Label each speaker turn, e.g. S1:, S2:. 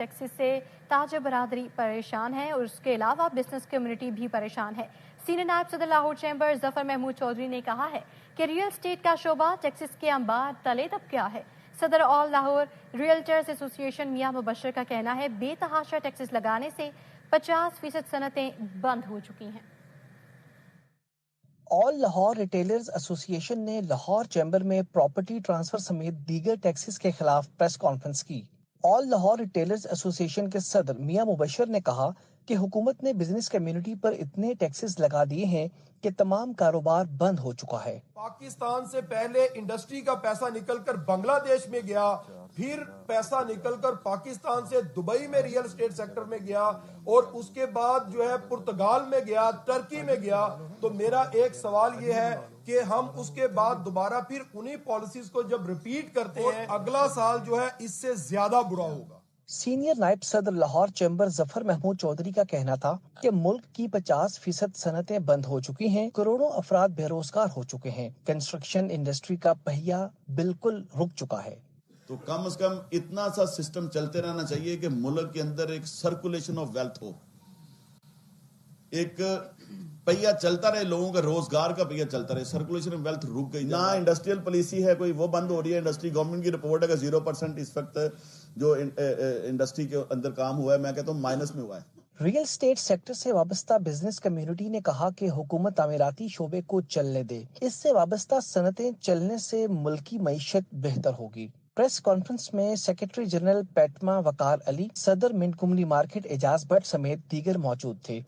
S1: Taxes سے تاجر برادری پریشان ہے اور اس کے علاوہ بزنس کمیونٹی بھی پریشان ہے۔ سینئر نائب صدر لاہور چیمبر ظفر محمود چودھری نے کہا ہے کہ ریئل اسٹیٹ کا شعبہ ٹیکسز کے انبار تلے دب گیا ہے۔ صدر آل لاہور ریئلٹرز ایسوسی ایشن میاں مبشر کا کہنا ہے بے تحاشا ٹیکسز لگانے سے 50% صنعتیں بند ہو چکی ہیں۔
S2: آل لاہور ریٹیلرز ایسوسی ایشن نے لاہور چیمبر میں پراپرٹی ٹرانسفر سمیت دیگر ٹیکسز کے خلاف پریس کانفرنس کی۔ آل لاہور ریٹیلرز ایسوسی ایشن کے صدر میاں مبشر نے کہا کہ حکومت نے بزنس کمیونٹی پر اتنے ٹیکسز لگا دیے ہیں کہ تمام کاروبار بند ہو چکا ہے۔
S3: پاکستان سے پہلے انڈسٹری کا پیسہ نکل کر بنگلہ دیش میں گیا، پھر پیسہ نکل کر پاکستان سے دبئی میں ریئل اسٹیٹ سیکٹر میں گیا اور اس کے بعد جو ہے پرتگال میں گیا، ترکی میں گیا۔ تو میرا ایک سوال یہ ہے کہ ہم اس کے بعد دوبارہ پھر انہی پالیسیز کو جب ریپیٹ کرتے ہیں، اگلا سال جو ہے اس سے زیادہ برا ہوگا۔
S2: سینئر نائب صدر لاہور چیمبر ظفر محمود چودھری کا کہنا تھا کہ ملک کی 50% صنعتیں بند ہو چکی ہیں، کروڑوں افراد بے روزگار ہو چکے ہیں، کنسٹرکشن انڈسٹری کا پہیہ بالکل رک چکا ہے۔
S4: تو کم از کم اتنا سا سسٹم چلتے رہنا چاہیے کہ ملک کے اندر ایک سرکولیشن آف ویلتھ ہو، ایک پہیہ چلتا رہے، لوگوں کا روزگار کا پہیہ چلتا رہے، سرکولیشن آف ویلتھ رک گئی۔ نہ انڈسٹریل پالیسی ہے کوئی، وہ بند ہو رہی ہے۔ انڈسٹری گورنمنٹ کی رپورٹ ہے کہ 0% اس وقت جو انڈسٹری کے اندر کام ہوا ہے، میں کہتا ہوں مائنس میں ہوا ہے۔
S2: ریئل اسٹیٹ سیکٹر سے وابستہ بزنس کمیونٹی نے کہا کہ حکومت تعمیراتی شعبے کو چلنے دے، اس سے وابستہ صنعتیں چلنے سے ملکی معیشت بہتر ہوگی۔ پریس کانفرنس میں سیکرٹری جنرل پیٹما وقار علی، صدر منٹ کمنی مارکیٹ اعجاز بٹ سمیت دیگر موجود تھے۔